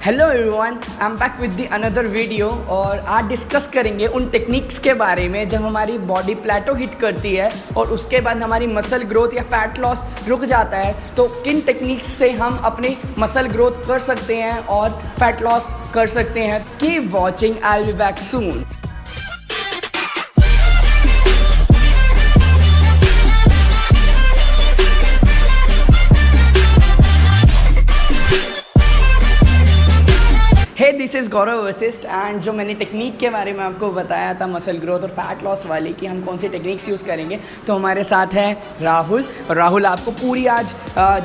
Hello everyone, I am back with the another video. और आज discuss करेंगे उन टेक्निक्स के बारे में जब हमारी बॉडी प्लेटो हिट करती है और उसके बाद हमारी मसल ग्रोथ या फैट लॉस रुक जाता है, तो किन टेक्निक्स से हम अपनी मसल ग्रोथ कर सकते हैं और फैट लॉस कर सकते हैं। Keep watching, I will be back soon. Hey this is Gaurav Vashisht and जो मैंने टेक्निक के बारे में आपको बताया था मसल ग्रोथ और फैट लॉस वाली कि हम कौन सी टेक्निक्स यूज़ करेंगे, तो हमारे साथ है राहुल। और राहुल आपको पूरी आज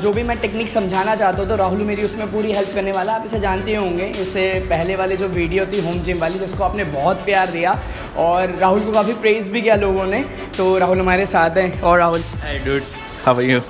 जो भी मैं टेक्निक समझाना चाहता हूँ तो राहुल मेरी उसमें पूरी हेल्प करने वाला। आप इसे जानते होंगे, इससे पहले वाली जो वीडियो थी होम जिम वाली, जिसको आपने बहुत प्यार दिया और राहुल को काफ़ी प्रेज़ भी किया लोगों ने। तो राहुल हमारे साथ हैं। और Rahul, Hi dude, how are you?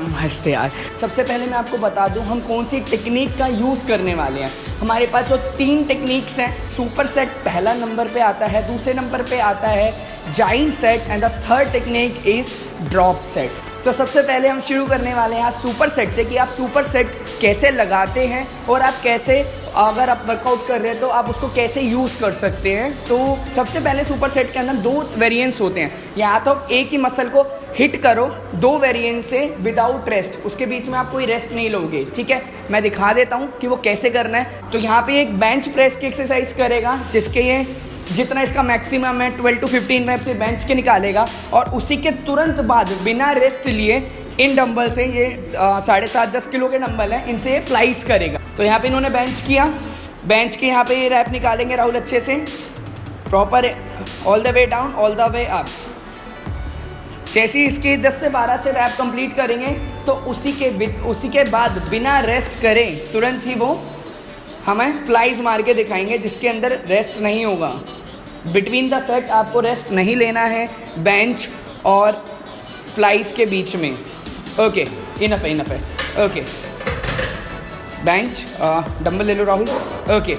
मस्त यार। सबसे पहले मैं आपको बता दूं हम कौन सी टेक्निक का यूज़ करने वाले हैं। हमारे पास जो 3 टेक्निक्स हैं, सुपर सेट पहला नंबर पे आता है, दूसरे नंबर पे आता है giant set and the third technique is drop set. तो सबसे पहले हम शुरू करने वाले हैं आज सुपर सेट से कि आप सुपर सेट कैसे लगाते हैं और आप कैसे, अगर आप वर्कआउट कर रहे हैं तो आप उसको कैसे यूज़ कर सकते हैं। तो सबसे पहले सुपर सेट के अंदर 2 वेरिएंट्स होते हैं। या तो एक ही मसल को हिट करो 2 वेरिएंट से विदाउट रेस्ट, उसके बीच में आप कोई रेस्ट नहीं लोगे, ठीक है। मैं दिखा देता हूँ कि वो कैसे करना है। तो यहाँ पे एक बेंच प्रेस की एक्सरसाइज करेगा, जिसके ये जितना इसका मैक्सिमम है 12 to 15 रेप से बेंच के निकालेगा और उसी के तुरंत बाद बिना रेस्ट लिए इन डंबल से, ये 7.5-10 किलो के डंबल हैं, इनसे ये फ्लाइज करेगा। तो यहाँ पे इन्होंने बेंच किया, बेंच के यहाँ पे ये रैप निकालेंगे राहुल अच्छे से, proper all the way down, all the way up. जैसे ही इसके 10 से 12 से रैप कंप्लीट करेंगे तो उसी के बाद बिना रेस्ट करें तुरंत ही वो हमें फ्लाइज मार के दिखाएंगे, जिसके अंदर रेस्ट नहीं होगा। बिटवीन द सेट आपको रेस्ट नहीं लेना है बेंच और फ्लाइज के बीच में। ओके, इनफ है। ओके, बेंच, डंबल ले लो राहुल। ओके,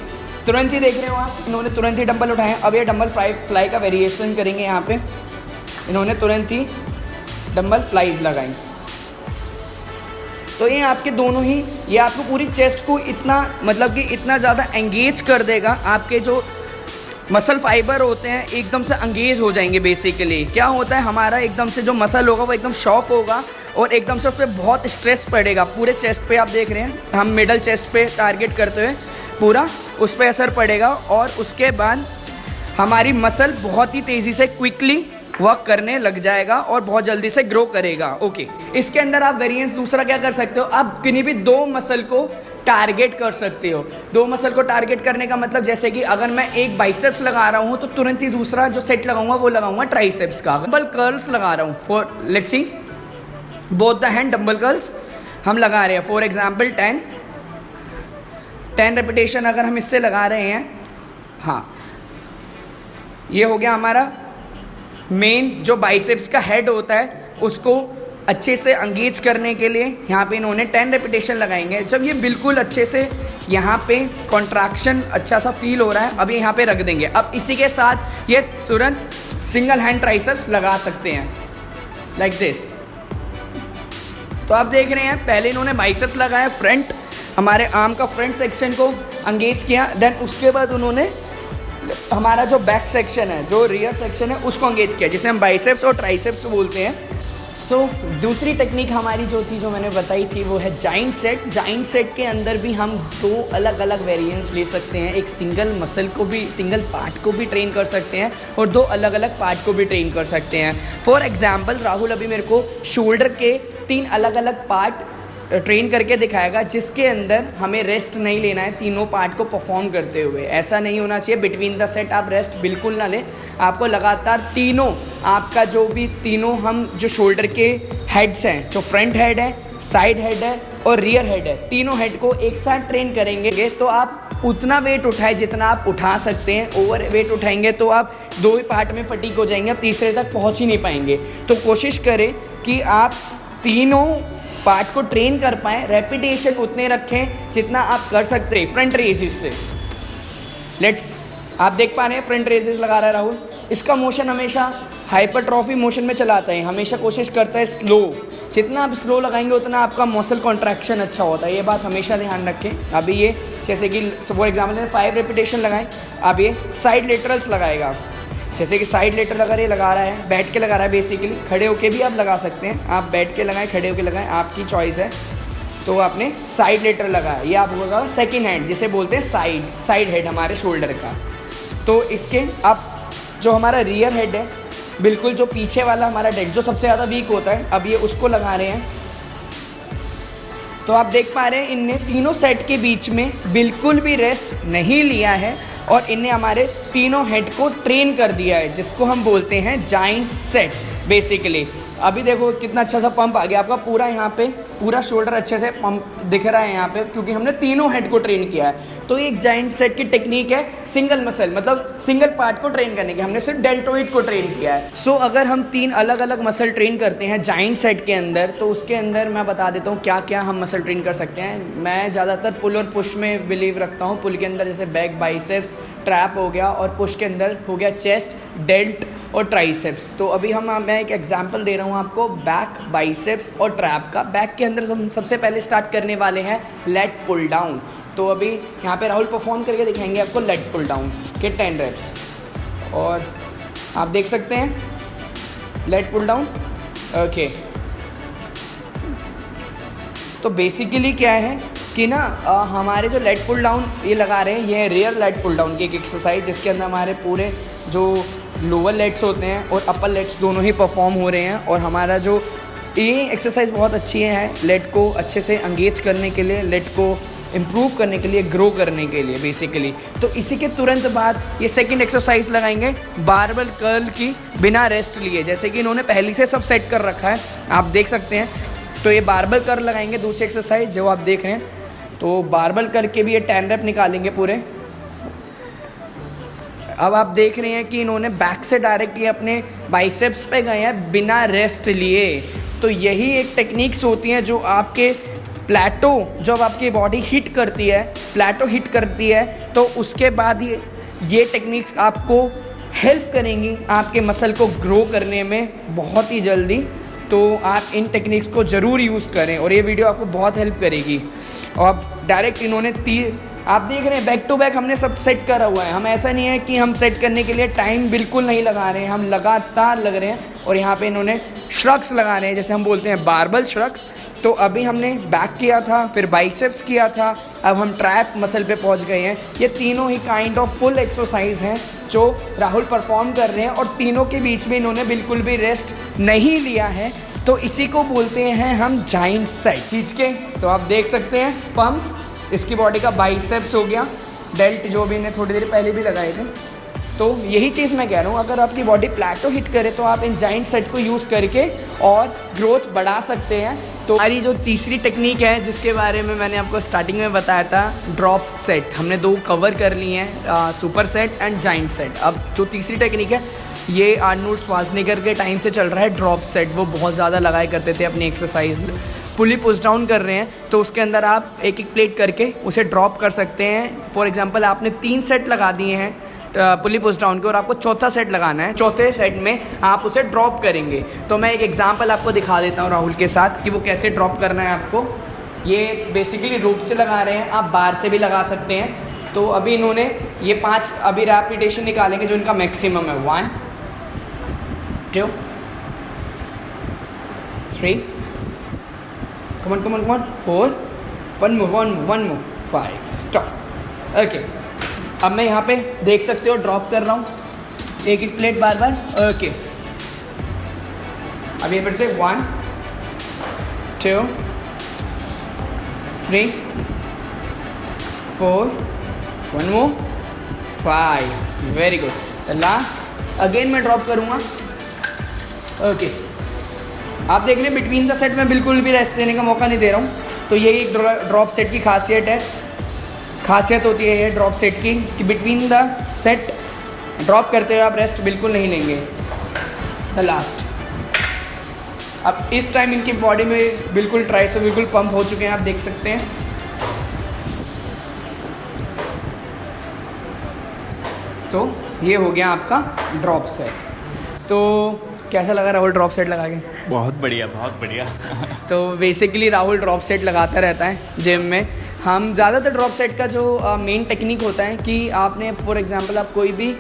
तुरंत ही देख रहे हो आप, इन्होंने तुरंत ही डंबल उठाए। अब ये डंबल फ्लाई का वेरिएशन करेंगे। यहाँ पे इन्होंने तुरंत ही डंबल फ्लाइज लगाई। तो ये आपके दोनों ही, ये आपको पूरी चेस्ट को इतना, मतलब कि इतना ज़्यादा एंगेज कर देगा, आपके जो मसल फाइबर होते हैं एकदम से एंगेज हो जाएंगे। बेसिकली क्या होता है, हमारा एकदम से जो मसल होगा वो एकदम शॉक होगा और एकदम से उस पर बहुत स्ट्रेस पड़ेगा। पूरे चेस्ट पे आप देख रहे हैं, हम मिडल चेस्ट पे टारगेट करते हुए पूरा उस पर असर पड़ेगा और उसके बाद हमारी मसल बहुत ही तेज़ी से क्विकली वर्क करने लग जाएगा और बहुत जल्दी से ग्रो करेगा। ओके, इसके अंदर आप वेरिएंस दूसरा क्या कर सकते हो, आप किन्हीं भी 2 मसल को टारगेट कर सकते हो। 2 मसल को टारगेट करने का मतलब, जैसे कि अगर मैं एक बाइसेप्स लगा रहा हूँ तो तुरंत ही दूसरा जो सेट लगाऊंगा वो लगाऊंगा ट्राइसेप्स का। डंबल कर्ल्स लगा रहा हूँ, for let's C both the hand dumbbell curls हम लगा रहे हैं। फॉर एग्जाम्पल 10 रेपिटेशन अगर हम इससे लगा रहे हैं, हाँ, ये हो गया हमारा मेन जो बाइसेप्स का हेड होता है, उसको अच्छे से एंगेज करने के लिए यहाँ पे इन्होंने 10 रेपिटेशन लगाएंगे। जब ये बिल्कुल अच्छे से यहाँ पे कॉन्ट्रैक्शन अच्छा सा फील हो रहा है, अब ये यहाँ पे रख देंगे। अब इसी के साथ ये तुरंत सिंगल हैंड ट्राइसेप्स लगा सकते हैं लाइक दिस। तो आप देख रहे हैं, पहले इन्होंने बाइसेप्स लगाया, फ्रंट, हमारे आर्म का फ्रंट सेक्शन को एंगेज किया, देन उसके बाद उन्होंने हमारा जो बैक सेक्शन है, जो रियर सेक्शन है, उसको एंगेज किया, जिसे हम बाइसेप्स और ट्राइसेप्स बोलते हैं। सो दूसरी टेक्निक हमारी जो थी, जो मैंने बताई थी, वो है जाइंट सेट। जाइंट सेट के अंदर भी हम 2 अलग अलग वेरिएंट्स ले सकते हैं। एक सिंगल मसल को भी, सिंगल पार्ट को भी ट्रेन कर सकते हैं और 2 अलग अलग पार्ट को भी ट्रेन कर सकते हैं। फॉर एग्जाम्पल राहुल अभी मेरे को शोल्डर के 3 अलग अलग पार्ट ट्रेन करके दिखाएगा, जिसके अंदर हमें रेस्ट नहीं लेना है तीनों पार्ट को परफॉर्म करते हुए। ऐसा नहीं होना चाहिए बिटवीन द सेट आप रेस्ट बिल्कुल ना लें, आपको लगातार तीनों, आपका जो भी तीनों, हम जो शोल्डर के हेड्स हैं, जो फ्रंट हेड है, साइड हेड है और रियर हेड है, तीनों हेड को एक साथ ट्रेन करेंगे। तो आप उतना वेट उठाए जितना आप उठा सकते हैं। ओवर वेट उठाएंगे तो आप 2 ही पार्ट में फटीक हो जाएंगे, आप तीसरे तक पहुँच ही नहीं पाएंगे। तो कोशिश करें कि आप तीनों पार्ट को ट्रेन कर पाएँ, रेपिटेशन उतने रखें जितना आप कर सकते हैं। फ्रंट रेजिस से लेट्स, आप देख पा रहे हैं फ्रंट रेजिस लगा रहा है राहुल, इसका मोशन हमेशा हाइपरट्रॉफी मोशन में चलाता है, हमेशा कोशिश करता है स्लो। जितना आप स्लो लगाएंगे उतना आपका मसल कॉन्ट्रैक्शन अच्छा होता है, ये बात हमेशा ध्यान रखें। अभी ये जैसे कि फॉर एग्जाम्पल ने 5 रेपिटेशन लगाए, अब ये साइड लेटरल्स लगाएगा। जैसे कि साइड लेटरल ये लगा रहा है, बैठ के लगा रहा है बेसिकली, खड़े होके भी आप लगा सकते हैं, आप बैठ के लगाएं, खड़े होके लगाएं, आपकी चॉइस है। तो आपने साइड लेटरल लगाया, ये आप होगा सेकेंड हैंड, जिसे बोलते हैं साइड हेड हमारे शोल्डर का। तो इसके अब जो हमारा रियर हेड है, बिल्कुल जो पीछे वाला हमारा डेड जो सबसे ज़्यादा वीक होता है, अब ये उसको लगा रहे हैं। तो आप देख पा रहे हैं इनने तीनों सेट के बीच में बिल्कुल भी रेस्ट नहीं लिया है और इनने हमारे तीनों हेड को ट्रेन कर दिया है, जिसको हम बोलते हैं जाइंट सेट बेसिकली। अभी देखो कितना अच्छा सा पंप आ गया आपका, पूरा यहाँ पे पूरा शोल्डर अच्छे से पंप दिख रहा है यहाँ पे, क्योंकि हमने तीनों हेड को ट्रेन किया है। तो एक जाइंट सेट की टेक्निक है सिंगल मसल, मतलब सिंगल पार्ट को ट्रेन करने की, हमने सिर्फ डेल्टोइड को ट्रेन किया है। सो अगर हम 3 अलग अलग मसल ट्रेन करते हैं जाइंट सेट के अंदर, तो उसके अंदर मैं बता देता हूँ क्या क्या हम मसल ट्रेन कर सकते हैं। मैं ज़्यादातर पुल और पुश में बिलीव रखता हूँ। पुल के अंदर जैसे बैक बाइसेप्स ट्रैप हो गया, और पुश के अंदर हो गया चेस्ट, डेल्ट और ट्राइसेप्स। तो अभी मैं एक एग्जांपल दे रहा हूँ आपको बैक, बाइसेप्स और ट्रैप का। बैक के अंदर हम सबसे पहले स्टार्ट करने वाले हैं लेट पुल डाउन। तो अभी यहाँ पे राहुल परफॉर्म करके दिखाएंगे आपको लेट पुल डाउन के 10 रेप्स, और आप देख सकते हैं लेट पुल डाउन। ओके, तो बेसिकली क्या है कि ना हमारे जो लेट पुल डाउन ये लगा रहे हैं, ये है रियर लेट पुल डाउन की एक एक्सरसाइज, जिसके अंदर हमारे पूरे जो लोअर लेट्स होते हैं और अपर लेट्स दोनों ही परफॉर्म हो रहे हैं। और हमारा जो ये एक्सरसाइज बहुत अच्छी है लेट को अच्छे से एंगेज करने के लिए, लेट को इम्प्रूव करने के लिए, ग्रो करने के लिए बेसिकली। तो इसी के तुरंत बाद ये सेकंड एक्सरसाइज लगाएंगे बारबल कर्ल की बिना रेस्ट लिए, जैसे कि इन्होंने पहले से सब सेट कर रखा है, आप देख सकते हैं। तो ये बारबल कर्ल लगाएंगे दूसरी एक्सरसाइज जो आप देख रहे हैं। तो बारबल करके भी ये 10 रेप निकालेंगे पूरे। अब आप देख रहे हैं कि इन्होंने बैक से डायरेक्ट ये अपने बाइसेप्स पे गए हैं बिना रेस्ट लिए। तो यही एक टेक्निक्स होती हैं जो आपके प्लेटो, जब आपकी बॉडी हिट करती है, प्लेटो हिट करती है, तो उसके बाद ये टेक्निक्स आपको हेल्प करेंगी आपके मसल को ग्रो करने में बहुत ही जल्दी। तो आप इन टेक्निक्स को ज़रूर यूज़ करें और ये वीडियो आपको बहुत हेल्प करेगी। और डायरेक्ट इन्होंने आप देख रहे हैं बैक टू बैक हमने सब सेट करा हुआ है। हम ऐसा नहीं है कि हम सेट करने के लिए टाइम बिल्कुल नहीं लगा रहे हैं, हम लगातार लग रहे हैं। और यहाँ पे इन्होंने श्रग्स लगा रहे हैं, जैसे हम बोलते हैं बारबल श्रग्स। तो अभी हमने बैक किया था, फिर बाइसेप्स किया था, अब हम ट्रैप मसल पे पहुँच गए हैं। ये तीनों ही काइंड ऑफ फुल एक्सरसाइज हैं जो राहुल परफॉर्म कर रहे हैं, और तीनों के बीच में इन्होंने बिल्कुल भी रेस्ट नहीं लिया है। तो इसी को बोलते हैं हम जाइंट सेट। खींच के तो आप देख सकते हैं पंप, इसकी बॉडी का बाइसेप्स हो गया, डेल्ट जो भी इन्हें थोड़ी देर पहले भी लगाए थे। तो यही चीज़ मैं कह रहा हूँ, अगर आपकी बॉडी प्लेटो हिट करे तो आप इन जाइंट सेट को यूज़ करके और ग्रोथ बढ़ा सकते हैं। तो हमारी जो तीसरी टेक्निक है जिसके बारे में मैंने आपको स्टार्टिंग में बताया था, ड्रॉप सेट, हमने 2 कवर कर ली हैं, super set and giant set. अब जो तीसरी टेक्निक है ये आर्नोल्ड श्वार्ज़नेगर के टाइम से चल रहा है, ड्रॉप सेट। वो बहुत ज़्यादा लगाया करते थे अपनी एक्सरसाइज में। पुली पुश डाउन कर रहे हैं तो उसके अंदर आप एक एक प्लेट करके उसे ड्रॉप कर सकते हैं। फॉर एग्जांपल आपने 3 सेट लगा दिए हैं पुली पुश डाउन के, और आपको चौथा सेट लगाना है। चौथे सेट में आप उसे ड्रॉप करेंगे। तो मैं एक एग्जांपल आपको दिखा देता हूँ राहुल के साथ कि वो कैसे ड्रॉप करना है आपको। ये बेसिकली रोप से लगा रहे हैं, आप बार से भी लगा सकते हैं। तो अभी इन्होंने ये 5 अभी रेपिटेशन निकालेंगे जो इनका मैक्सिमम है। 1 2 3 come on 4 1 more 5 stop। Okay, अब मैं यहाँ पे देख सकते हो ड्रॉप कर रहा हूँ एक एक प्लेट बार बार। ओके, अब ये फिर से 1 2 3 4 1 more 5। Very good. Last again मैं ड्रॉप करूँगा। ओके, आप देख रहे हैं बिटवीन द सेट में बिल्कुल भी रेस्ट देने का मौका नहीं दे रहा हूँ। तो यही एक ड्रॉप सेट की खासियत होती है ये ड्रॉप सेट की, कि बिटवीन द सेट ड्रॉप करते हुए आप रेस्ट बिल्कुल नहीं लेंगे। द लास्ट, अब इस टाइम इनकी बॉडी में बिल्कुल ट्राइसेप्स बिल्कुल पंप हो चुके हैं, आप देख सकते हैं। तो ये हो गया आपका ड्रॉप सेट। तो कैसा लगा राहुल ड्रॉप सेट लगा के? बहुत बढ़िया, बहुत बढ़िया। तो बेसिकली राहुल ड्रॉप सेट लगाता रहता है जिम में। हम ज़्यादातर ड्रॉप सेट का जो मेन टेक्निक होता है कि आपने फॉर एग्जांपल आप कोई भी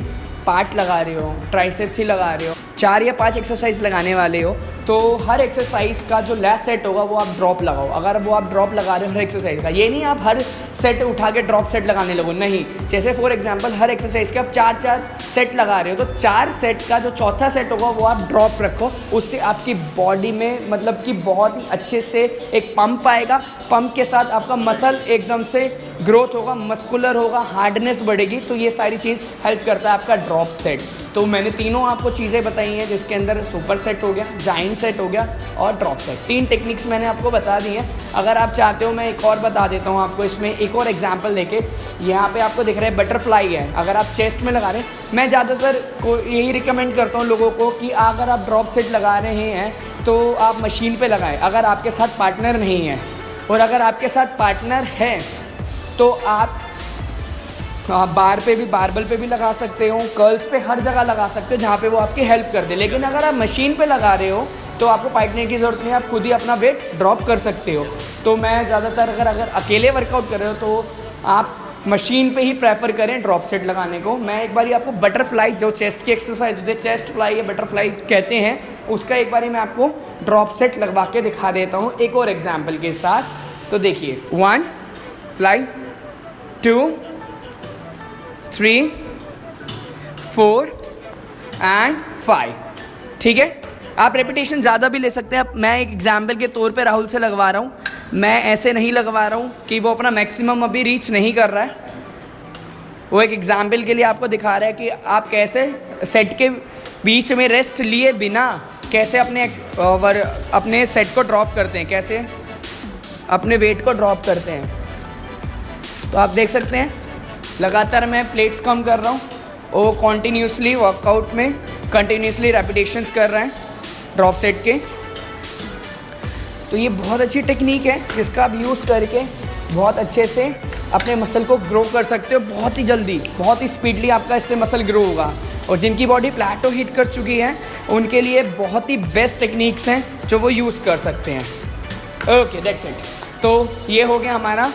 पार्ट लगा रहे हो, ट्राइसेप्स ही लगा रहे हो, 4 या 5 एक्सरसाइज लगाने वाले हो, तो हर एक्सरसाइज का जो लास्ट सेट होगा वो आप ड्रॉप लगाओ। अगर वो आप ड्रॉप लगा रहे हो हर एक्सरसाइज का, ये नहीं आप हर सेट उठा के ड्रॉप सेट लगाने लगो, नहीं। जैसे फॉर एग्जांपल हर एक्सरसाइज के आप 4 सेट लगा रहे हो, तो 4 सेट का जो चौथा सेट होगा वो आप ड्रॉप रखो। उससे आपकी बॉडी में मतलब कि बहुत ही अच्छे से एक पंप आएगा। पंप के साथ आपका मसल एकदम से ग्रोथ होगा, मस्कुलर होगा, हार्डनेस बढ़ेगी। तो ये सारी चीज़ हेल्प करता है आपका ड्रॉप सेट। तो मैंने तीनों आपको चीज़ें बताई हैं, जिसके अंदर सुपर सेट हो गया, जाइंट सेट हो गया और ड्रॉप सेट। 3 टेक्निक्स मैंने आपको बता दी हैं। अगर आप चाहते हो मैं एक और बता देता हूँ आपको, इसमें एक और एग्जांपल देके। यहाँ पे आपको दिख रहा है बटरफ्लाई है, अगर आप चेस्ट में लगा रहे हैं, मैं ज़्यादातर को यही रिकमेंड करता हूँ लोगों को कि अगर आप ड्रॉप सेट लगा रहे हैं तो आप मशीन पे लगाएं। अगर आपके साथ पार्टनर नहीं है, और अगर आपके साथ पार्टनर है तो आप बार पे भी, बारबल पे भी लगा सकते हो, कर्ल्स पे, हर जगह लगा सकते हो जहाँ पे वो आपकी हेल्प कर दे। लेकिन अगर आप मशीन पे लगा रहे हो तो आपको पार्टनर की ज़रूरत नहीं है, आप खुद ही अपना वेट ड्रॉप कर सकते हो। तो मैं ज़्यादातर अगर अकेले वर्कआउट कर रहे हो तो आप मशीन पे ही प्रेफर करें ड्रॉप सेट लगाने को। मैं एक बारी आपको बटरफ्लाई, जो चेस्ट की एक्सरसाइज होती है, चेस्ट फ्लाई या बटरफ्लाई कहते हैं, उसका एक बारी मैं आपको ड्रॉप सेट लगवा के दिखा देता हूँ एक और एग्जाम्पल के साथ। तो देखिए, 1 फ्लाई, 2 3 4 एंड 5। ठीक है, आप रेपिटेशन ज़्यादा भी ले सकते हैं। मैं एक एग्जाम्पल के तौर पे राहुल से लगवा रहा हूँ, मैं ऐसे नहीं लगवा रहा हूँ कि वो अपना मैक्सिमम अभी रीच नहीं कर रहा है। वो एक एग्जाम्पल के लिए आपको दिखा रहा है कि आप कैसे सेट के बीच में रेस्ट लिए बिना कैसे अपने सेट को ड्रॉप करते हैं, कैसे अपने वेट को ड्रॉप करते हैं। तो आप देख सकते हैं लगातार मैं प्लेट्स कम कर रहा हूँ, वो कॉन्टीन्यूसली वर्कआउट में कंटिन्यूसली रेपिटेशंस कर रहे हैं ड्रॉप सेट के। तो ये बहुत अच्छी टेक्निक है जिसका आप यूज़ करके बहुत अच्छे से अपने मसल को ग्रो कर सकते हो। बहुत ही जल्दी, बहुत ही स्पीडली आपका इससे मसल ग्रो होगा। और जिनकी बॉडी प्लेटो हिट कर चुकी है उनके लिए बहुत ही बेस्ट टेक्निक्स हैं जो वो यूज़ कर सकते हैं। Okay, that's it. तो ये हो गया हमारा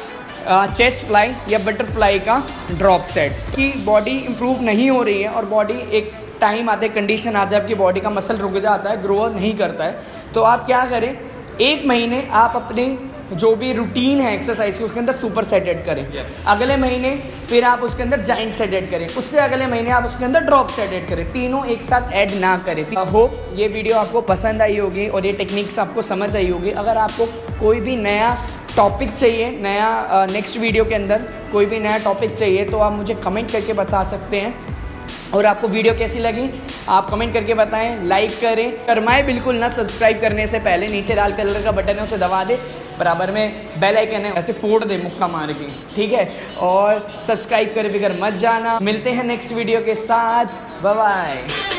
चेस्ट फ्लाई या बटरफ्लाई का ड्रॉप सेट। कि बॉडी इंप्रूव नहीं हो रही है और बॉडी एक टाइम आता है, कंडीशन आता है, आपकी बॉडी का मसल रुक जाता है, ग्रो नहीं करता है, तो आप क्या करें, 1 महीने आप अपने जो भी रूटीन है एक्सरसाइज की उसके अंदर सुपर सेट ऐड करें। अगले महीने फिर आप उसके अंदर जाइंट सेट ऐड करें, उससे अगले महीने आप उसके अंदर ड्रॉप सेट ऐड करें। तीनों एक साथ ऐड ना करें। होप ये वीडियो आपको पसंद आई होगी और ये टेक्निक्स आपको समझ आई होगी। अगर आपको कोई भी नया टॉपिक चाहिए, नया नेक्स्ट वीडियो के अंदर कोई भी नया टॉपिक चाहिए, तो आप मुझे कमेंट करके बता सकते हैं। और आपको वीडियो कैसी लगी आप कमेंट करके बताएं, लाइक करें, फरमाएं बिल्कुल ना। सब्सक्राइब करने से पहले नीचे लाल कलर का बटन है उसे दबा दे, बराबर में बेल आइकन है ऐसे फोड़ दे मुक्का मार के, ठीक है। और सब्सक्राइब करे बगैर मत जाना। मिलते हैं नेक्स्ट वीडियो के साथ, बाय बाय।